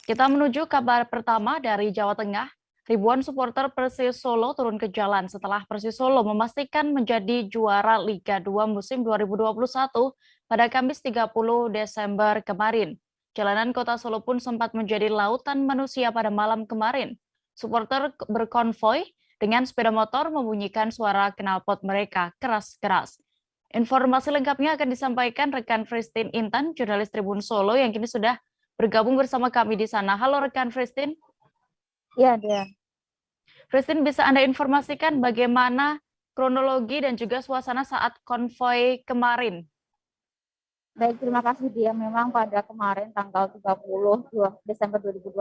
Kita menuju kabar pertama dari Jawa Tengah. Ribuan supporter Persis Solo turun ke jalan setelah Persis Solo memastikan menjadi juara Liga 2 musim 2021 pada Kamis 30 Desember kemarin. Jalanan kota Solo pun sempat menjadi lautan manusia pada malam kemarin. Supporter berkonvoy dengan sepeda motor membunyikan suara knalpot mereka keras-keras. Informasi lengkapnya akan disampaikan rekan Christine Intan, jurnalis Tribun Solo yang kini sudah bergabung bersama kami di sana. Halo rekan Christine. Iya, dia. Christine, bisa Anda informasikan bagaimana kronologi dan juga suasana saat konvoi kemarin? Baik, terima kasih dia. Memang pada kemarin tanggal 30 Desember 2021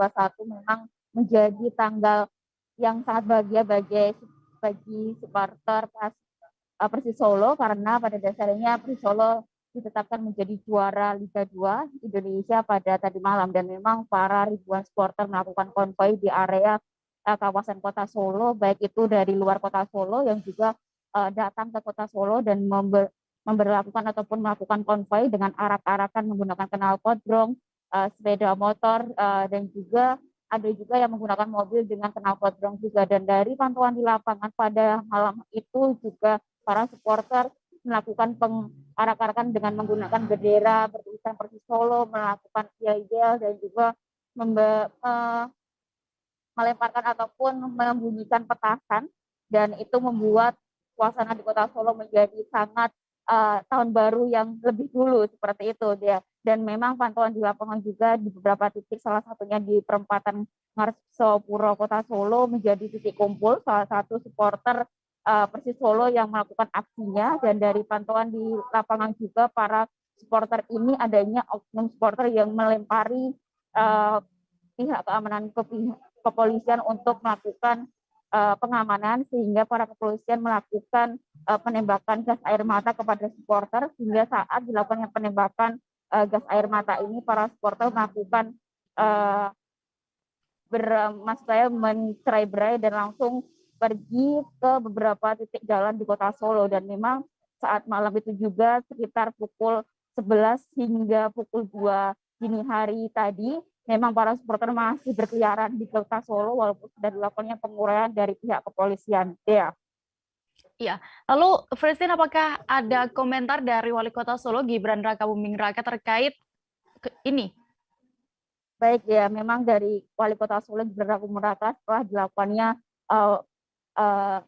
memang menjadi tanggal yang sangat bahagia bagi supporter Persis Solo karena pada dasarnya Persis Solo ditetapkan menjadi juara Liga 2 Indonesia pada tadi malam dan memang para ribuan supporter melakukan konvoi di area kawasan kota Solo, baik itu dari luar kota Solo yang juga datang ke kota Solo dan memberlakukan ataupun melakukan konvoi dengan arak-arakan menggunakan knalpot, drone, sepeda motor, dan juga ada juga yang menggunakan mobil dengan knalpot drone juga. Dan dari pantauan di lapangan pada malam itu juga para supporter melakukan arak-arakan dengan menggunakan bendera bertulisan Persis Solo, melakukan yel-yel dan juga melemparkan ataupun membunyikan petasan, dan itu membuat suasana di kota Solo menjadi sangat tahun baru yang lebih dulu seperti itu dia. Dan memang pantauan di lapangan juga di beberapa titik, salah satunya di perempatan Ngarsopuro Kota Solo menjadi titik kumpul salah satu supporter Persis Solo yang melakukan aksinya. Dan dari pantauan di lapangan juga para supporter ini adanya oknum supporter yang melempari pihak keamanan kepolisian untuk melakukan pengamanan, sehingga para kepolisian melakukan penembakan gas air mata kepada supporter, sehingga saat dilakukan penembakan gas air mata ini para supporter melakukan mencerai-berai dan langsung pergi ke beberapa titik jalan di kota Solo. Dan memang saat malam itu juga sekitar pukul 11 hingga pukul 2 dini hari tadi memang para supporter masih berkeliaran di kota Solo walaupun sudah dilakukannya penguraian dari pihak kepolisian. Ya. Iya. Lalu, Christine, apakah ada komentar dari Wali Kota Solo Gibran Rakabuming Raka terkait ini? Baik ya, memang dari Wali Kota Solo Gibran Rakabuming Raka setelah dilakukannya uh, uh,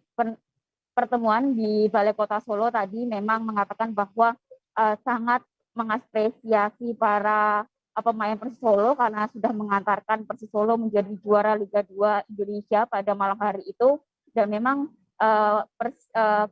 pertemuan di Balai Kota Solo tadi memang mengatakan bahwa sangat mengapresiasi para pemain Persis Solo karena sudah mengantarkan Persis Solo menjadi juara Liga 2 Indonesia pada malam hari itu. Dan memang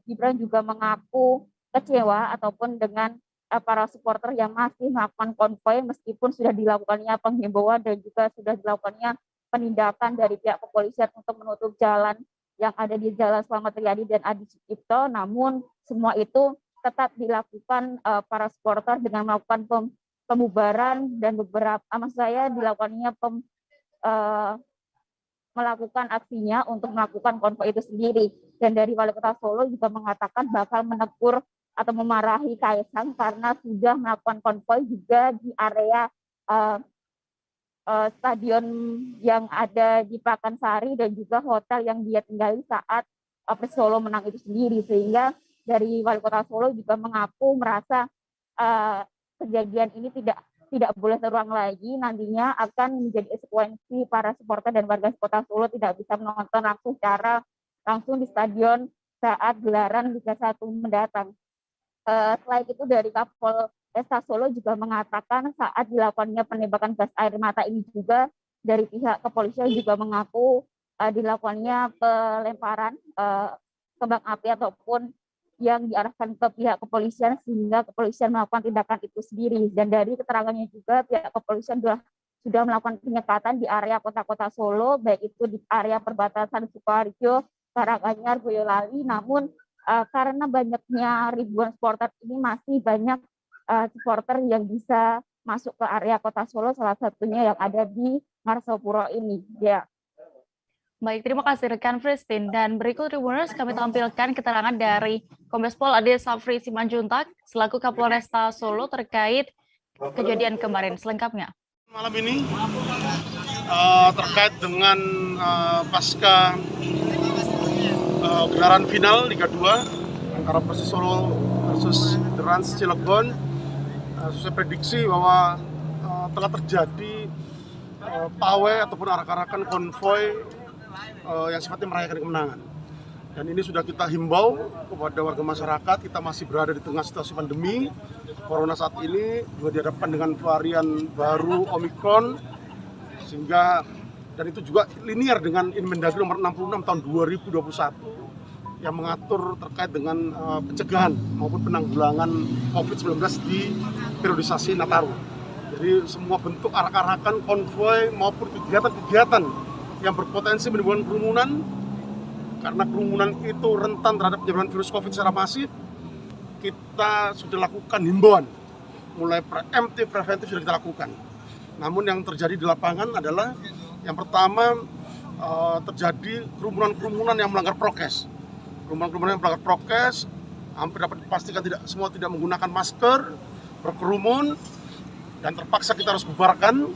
Gibran juga mengaku kecewa ataupun dengan para supporter yang masih melakukan konvoi meskipun sudah dilakukannya penghimbauan dan juga sudah dilakukannya penindakan dari pihak kepolisian untuk menutup jalan yang ada di Jalan Slamet Riyadi dan Adi Sucipto. Namun semua itu tetap dilakukan para supporter dengan melakukan pemubaran dan beberapa maksud saya dilakukannya melakukan aksinya untuk melakukan konvoi itu sendiri. Dan dari Wali Kota Solo juga mengatakan bakal menegur atau memarahi Kaisang karena sudah melakukan konvoi juga di area stadion yang ada di Pakansari dan juga hotel yang dia tinggali saat Persis Solo menang itu sendiri. Sehingga dari Wali Kota Solo juga mengaku merasa kejadian ini tidak boleh terulang lagi. Nantinya akan menjadi konsekuensi para supporter dan warga Kota Solo tidak bisa menonton langsung di stadion saat gelaran Liga 1 mendatang. Selain itu dari Kapolresta Solo juga mengatakan saat dilakukannya penembakan gas air mata ini juga dari pihak kepolisian juga mengaku dilakukannya pelemparan kembang api ataupun yang diarahkan ke pihak kepolisian sehingga kepolisian melakukan tindakan itu sendiri. Dan dari keterangannya juga pihak kepolisian sudah melakukan penyekatan di area kota-kota Solo, baik itu di area perbatasan Sukoharjo, Karanganyar, Boyolali. Namun karena banyaknya ribuan supporter ini masih banyak supporter yang bisa masuk ke area kota Solo, salah satunya yang ada di Ngarsopuro ini. Ya. Baik, terima kasih rekan Christine. Dan berikut Tribuners kami tampilkan keterangan dari Kombes Pol Ade Safri Simanjuntak selaku Kapolresta Solo terkait kejadian kemarin. Selengkapnya. Malam ini terkait dengan pasca gelaran final Liga 2 antara Persis Solo versus The Rans Cilegon. Sesuai prediksi bahwa telah terjadi pawai ataupun arak-arakan konvoy yang sifatnya merayakan kemenangan. Dan ini sudah kita himbau kepada warga masyarakat. Kita masih berada di tengah situasi pandemi Corona saat ini, juga dihadapkan dengan varian baru Omicron, sehingga dan itu juga linear dengan Inmendagri nomor 66 tahun 2021 yang mengatur terkait dengan pencegahan maupun penanggulangan COVID-19 di periodisasi Nataru. Jadi semua bentuk arak-arakan, konvoy maupun kegiatan-kegiatan yang berpotensi menimbulkan kerumunan, karena kerumunan itu rentan terhadap penyebaran virus COVID secara masif, kita sudah lakukan himbauan, mulai preemptif, preventif sudah kita lakukan. Namun yang terjadi di lapangan adalah yang pertama terjadi kerumunan-kerumunan yang melanggar prokes. Kerumunan-kerumunan yang melanggar prokes hampir dapat dipastikan semua tidak menggunakan masker, berkerumun, dan terpaksa kita harus bubarkan.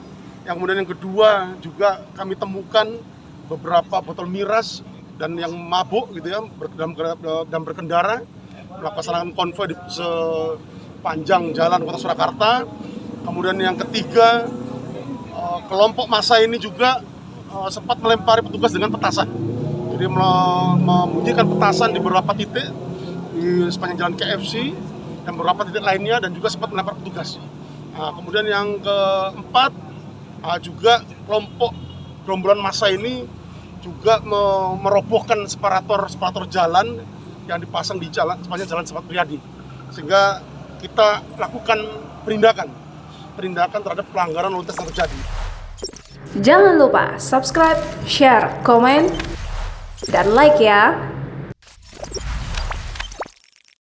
Yang kemudian yang kedua juga kami temukan beberapa botol miras dan yang mabuk gitu ya dan berkendara melaksanakan konvoy di sepanjang jalan Kota Surakarta. Kemudian yang ketiga, kelompok massa ini juga sempat melempari petugas dengan petasan. Jadi membunyikan petasan di beberapa titik di sepanjang jalan KFC dan beberapa titik lainnya, dan juga sempat melempar petugas. Kemudian yang keempat, juga kelompok gerombolan massa ini juga merobohkan separator jalan yang dipasang di jalan sepanjang jalan Sahabat Priyadi, sehingga kita lakukan penindakan terhadap pelanggaran lalu lintas yang terjadi. Jangan lupa subscribe, share, komen, dan like ya.